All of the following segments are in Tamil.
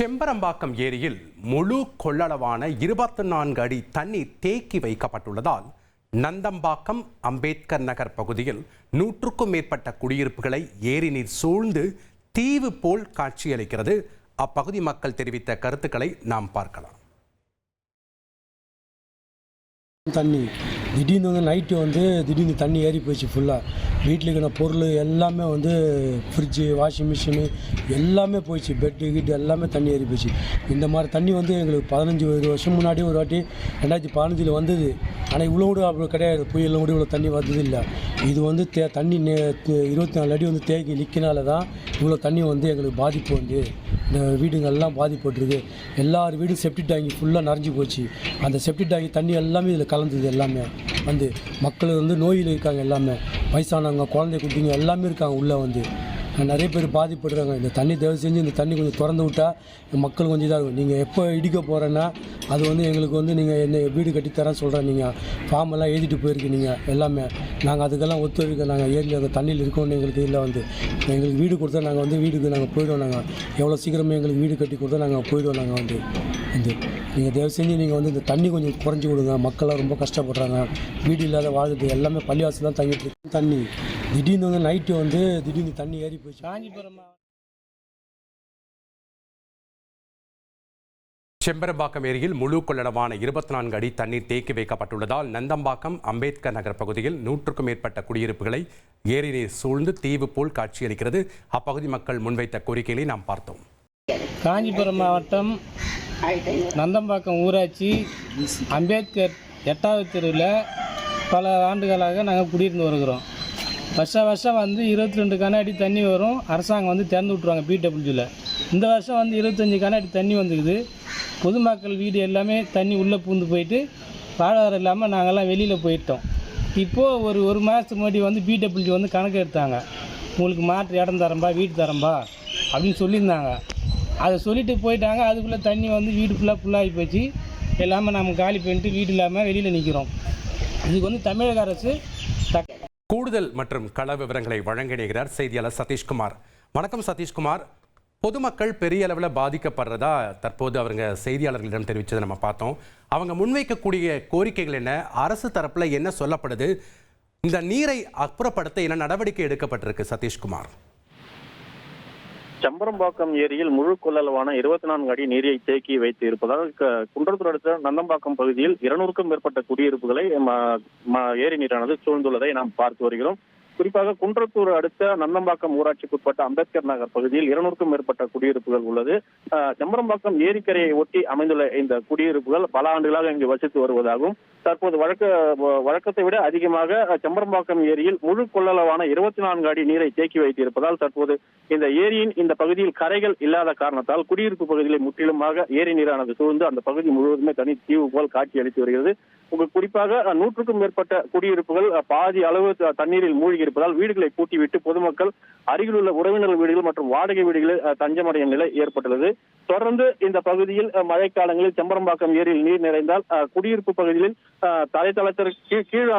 செம்பரம்பாக்கம் ஏரியில் முழு கொள்ளளவான 24 அடி தண்ணீர் தேக்கி வைக்கப்பட்டுள்ளதால் நந்தம்பாக்கம் அம்பேத்கர் நகர் பகுதியில் 100க்கும் மேற்பட்ட குடியிருப்புகளை ஏரி நீர் சூழ்ந்து தீவு போல் காட்சியளிக்கிறது. அப்பகுதி மக்கள் தெரிவித்த கருத்துக்களை நாம் பார்க்கலாம். தண்ணி திடீர்னு நைட்டு திடீர்னு தண்ணி ஏறி போச்சு. ஃபுல்லாக வீட்டில் இருக்கிற பொருள் எல்லாமே ஃப்ரிட்ஜு, வாஷிங் மிஷினு எல்லாமே போயிடுச்சு. பெட்டு கீட்டு எல்லாமே தண்ணி ஏறி போச்சு. இந்த மாதிரி தண்ணி எங்களுக்கு 15-20 வருஷம் முன்னாடி ஒரு வாட்டி 2015 வந்தது. ஆனால் இவ்வளோ கூட அப்படி கிடையாது. புயலில் கூட இவ்வளோ தண்ணி வந்தது இல்லை. இது தண்ணி 24 அடி தேக்கி நிற்கினால தான் இவ்வளோ தண்ணி எங்களுக்கு பாதிப்பு இந்த வீடுங்கள்லாம் பாதிப்பட்டுருக்கு. எல்லார் வீடும் செப்டி டேங்கி ஃபுல்லாக நிறைஞ்சி போச்சு. அந்த செப்டி டேங்கி தண்ணி எல்லாமே இதில் கலந்தது. எல்லாமே மக்கள் நோயில் இருக்காங்க. எல்லாமே வயசானவங்க, குழந்தை குட்டிங்க எல்லாமே இருக்காங்க. உள்ளே நிறைய பேர் பாதிப்படுறாங்க. இந்த தண்ணி தயவு செஞ்சு இந்த தண்ணி கொஞ்சம் திறந்து விட்டால் மக்கள் கொஞ்சம் இதாகும். நீங்கள் எப்போ இடிக்க போகிறேன்னா அது எங்களுக்கு நீங்கள் என்ன வீடு கட்டித்தரேன்னு சொல்கிறேன். நீங்கள் ஃபார்மெல்லாம் எழுதிட்டு போயிருக்கீங்க எல்லாமே. நாங்கள் அதுக்கெல்லாம் ஒத்துழைக்க நாங்கள் ஏரியில் அந்த தண்ணியில் இருக்கோன்னு எங்களுக்கு இல்லை எங்களுக்கு வீடு கொடுத்தா நாங்கள் வீடுக்கு நாங்கள் போய்டுவோம். நாங்கள் எவ்வளோ சீக்கிரமே எங்களுக்கு வீடு கட்டி கொடுத்தா நாங்கள் போய்டுவோம். நாங்கள் நீங்கள் தயவு செஞ்சு நீங்கள் இந்த தண்ணி கொஞ்சம் குறைஞ்சி கொடுங்க. மக்கள்லாம் ரொம்ப கஷ்டப்படுறாங்க. வீடு இல்லாத வாழ்றது எல்லாமே பள்ளிவாசல் தான் தங்கிட்டு இருக்கு. தண்ணி திடீர்னு நைட்டு திடீர்னு தண்ணி ஏறி போச்சு. காஞ்சிபுரம் செம்பரம்பாக்கம் ஏரியில் முழு கொள்ளளவான 24 அடி தண்ணீர் தேக்கி வைக்கப்பட்டுள்ளதால் நந்தம்பாக்கம் அம்பேத்கர் நகர் பகுதியில் 100க்கும் மேற்பட்ட குடியிருப்புகளை ஏரி நீர் சூழ்ந்து தீவு போல் காட்சியளிக்கிறது. அப்பகுதி மக்கள் முன்வைத்த கோரிக்கைகளை நாம் பார்த்தோம். காஞ்சிபுரம் மாவட்டம் நந்தம்பாக்கம் ஊராட்சி அம்பேத்கர் 8வது தெருவில் பல ஆண்டுகளாக நாங்கள் குடியிருந்து வருகிறோம். வருஷம் 22 கன அடி தண்ணி வரும். அரசாங்கம் திறந்து விட்ருவாங்க பிடபிள்யூவில். இந்த வருஷம் 25 கன அடி தண்ணி வந்துக்குது. பொதுமக்கள் வீடு எல்லாமே தண்ணி உள்ளே பூந்து போயிட்டு வாழ்வாதாரம் இல்லாமல் நாங்கள்லாம் வெளியில் போயிட்டோம். இப்போது ஒரு மாதத்துக்கு முன்னாடி பிடபிள்யூ கணக்கு எடுத்தாங்க. உங்களுக்கு மாற்று இடம் தரம்பா, வீடு தரம்பா அப்படின்னு சொல்லியிருந்தாங்க. அதை சொல்லிட்டு போயிட்டாங்க. அதுக்குள்ளே தண்ணி வீடு ஃபுல்லாகி போச்சு. எல்லாமே நம்ம காலி பண்ணிட்டு வீடு இல்லாமல் வெளியில் நிற்கிறோம். இதுக்கு தமிழக அரசு கூடுதல் மற்றும் கள விவரங்களை வழங்கினார் செய்தியாளர் சதீஷ்குமார். வணக்கம் சதீஷ்குமார். பொதுமக்கள் பெரிய அளவில் பாதிக்கப்படுறதா தற்போது அவங்க செய்தியாளர்களிடம் தெரிவித்ததை நம்ம பார்த்தோம். அவங்க முன்வைக்கக்கூடிய கோரிக்கைகள் என்ன, அரசு தரப்பில் என்ன சொல்லப்படுது, இந்த நீரை அப்புறப்படுத்த என்ன நடவடிக்கை எடுக்கப்பட்டிருக்கு? சதீஷ்குமார். செம்பரம்பாக்கம் ஏரியில் முழு கொள்ளளவான 24 அடி நீரை தேக்கி வைத்து இருப்பதால் குன்றத்தூர் அடுத்த நந்தம்பாக்கம் பகுதியில் 200க்கும் மேற்பட்ட குடியிருப்புகளை ஏரி நீரானது சூழ்ந்துள்ளதை நாம் பார்த்து வருகிறோம். குறிப்பாக குன்றத்தூர் அடுத்த நந்தம்பாக்கம் ஊராட்சிக்குட்பட்ட அம்பேத்கர் நகர் பகுதியில் 200க்கும் மேற்பட்ட குடியிருப்புகள் உள்ளது. செம்பரம்பாக்கம் ஏரிக்கரையை ஒட்டி அமைந்துள்ள இந்த குடியிருப்புகள் பல ஆண்டுகளாக இங்கு வசித்து வருவதாகவும் தற்போது வழக்கத்தை விட அதிகமாக செம்பரம்பாக்கம் ஏரியில் முழு கொள்ளளவான 24 அடி நீரை தேக்கி வைத்திருப்பதால் தற்போது இந்த ஏரியின் இந்த பகுதியில் கரைகள் இல்லாத காரணத்தால் குடியிருப்பு பகுதிகளை முற்றிலுமாக ஏரி நீரானது சூழ்ந்து அந்த பகுதி முழுவதுமே தனி தீவு போல் காட்சி அளித்து வருகிறது. குறிப்பாக 100க்கும் மேற்பட்ட குடியிருப்புகள் பாதி அளவு தண்ணீரில் மூழ்கி இருப்பதால் வீடுகளை பூட்டிவிட்டு பொதுமக்கள் அருகில் உள்ள உறவினர்கள் வீடுகள் மற்றும் வாடகை வீடுகளில் தஞ்சமடையும் நிலை ஏற்பட்டுள்ளது. தொடர்ந்து இந்த பகுதியில் மழைக்காலங்களில் செம்பரம்பாக்கம் ஏரியில் நீர் நிறைந்தால் குடியிருப்பு பகுதியில் தரைத்தளத்திற்கு கீழ்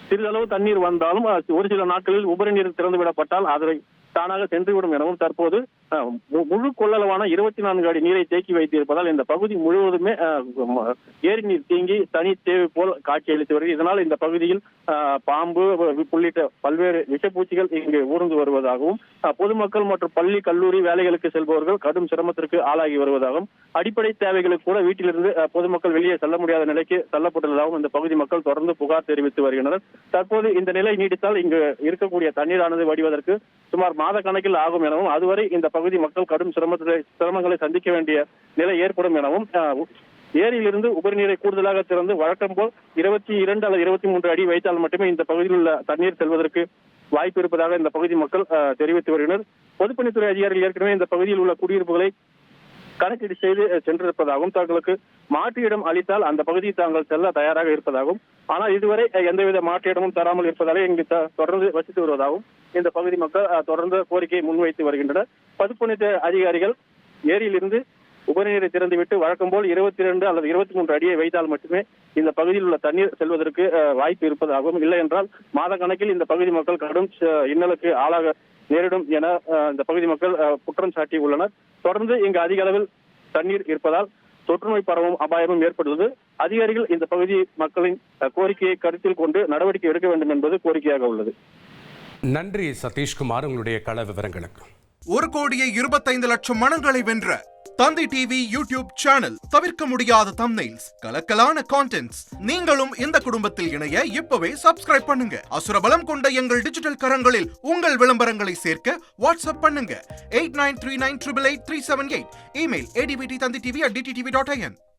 சிறிதளவு தண்ணீர் வந்தாலும் ஒரு சில நாட்களில் உபரி நீர் திறந்து விடப்பட்டால் அதை தானாக சென்றுவிடும் எனவும் தற்போது முழு கொள்ளளவான 24 அடி நீரை தேக்கி வைத்திருப்பதால் இந்த பகுதி முழுவதுமே ஏரி நீர் தேங்கி தனி தேவை போல் காட்சியளித்து வருகிறது. இதனால் இந்த பகுதியில் பாம்பு உள்ளிட்ட பல்வேறு விஷப்பூச்சிகள் இங்கு ஊர்ந்து வருவதாகவும் பொதுமக்கள் மற்றும் பள்ளி கல்லூரி வேலைகளுக்கு செல்பவர்கள் கடும் சிரமத்திற்கு ஆளாகி வருவதாகவும் அடிப்படை தேவைகளுக்கு கூட வீட்டிலிருந்து பொதுமக்கள் வெளியே செல்ல முடியாத நிலைக்கு தள்ளப்பட்டுள்ளதாகவும் இந்த பகுதி மக்கள் தொடர்ந்து புகார் தெரிவித்து வருகின்றனர். தற்போது இந்த நிலை நீடித்தால் இங்கு இருக்கக்கூடிய தண்ணீரானது வடிவதற்கு சுமார் மாத கணக்கில் ஆகும் எனவும் அதுவரை இந்த பகுதி மக்கள் கடும் சிரமங்களை சந்திக்க வேண்டிய நிலை ஏற்படும் எனவும் ஏரியிலிருந்து உபரி நீரை கூடுதலாக திறந்து வழக்கம் போல் 22 அல்லது 23 அடி வைத்தால் மட்டுமே இந்த பகுதியில் உள்ள தண்ணீர் செல்வதற்கு வாய்ப்பு இருப்பதாக இந்த பகுதி மக்கள் தெரிவித்து வருகின்றனர். பொதுப்பணித்துறை அதிகாரிகள் ஏற்கனவே இந்த பகுதியில் உள்ள குடியிருப்புகளை கணக்கீடு செய்து சென்றிருப்பதாகவும் தங்களுக்கு மாற்று இடம் அளித்தால் அந்த பகுதியை தாங்கள் செல்ல தயாராக இருப்பதாகவும் ஆனால் இதுவரை எந்தவித மாற்று இடமும் தராமல் இருப்பதாலே இங்கு தொடர்ந்து வசித்து வருவதாகவும் இந்த பகுதி மக்கள் தொடர்ந்து கோரிக்கையை முன்வைத்து வருகின்றனர். பொதுப்பணித்துறை அதிகாரிகள் ஏரியிலிருந்து உபரிநீரை திறந்துவிட்டு வழக்கம் போல் 22 அல்லது 23 அடியை வைத்தால் மட்டுமே இந்த பகுதியில் உள்ள தண்ணீர் செல்வதற்கு வாய்ப்பு இருப்பதாகவும் இல்லை என்றால் மாத கணக்கில் இந்த பகுதி மக்கள் கடும் இன்னலுக்கு ஆளாக நேரிடும் என இந்த பகுதி மக்கள் குற்றம் சாட்டி உள்ளனர். தொடர்ந்து இங்கு அதிக அளவில் தண்ணீர் இருப்பதால் தொற்றுநோய் பரவும் அபாயமும் ஏற்பட்டுள்ளது. அதிகாரிகள் இந்த பகுதி மக்களின் கோரிக்கையை கருத்தில் கொண்டு நடவடிக்கை எடுக்க வேண்டும் என்பது கோரிக்கையாக உள்ளது. நன்றி சதீஷ்குமார், உங்களுடைய கள விவரங்களுக்கு. 1,25,00,000 மனங்களை வென்ற தந்தி டிவி யூடியூப் சேனல். தவிர்க்க முடியாத தம்ப்நெயில்ஸ், கலக்கலான கான்டென்ட்ஸ். நீங்களும் இந்த குடும்பத்தில் இணைய இப்பவே சப்ஸ்கிரைப் பண்ணுங்க. அசுரபலம் கொண்ட எங்கள் டிஜிட்டல் கரங்களில் உங்கள் விளம்பரங்களை சேர்க்க வாட்ஸ்அப் பண்ணுங்க 8939888378. Email advttanditv@dttv.in.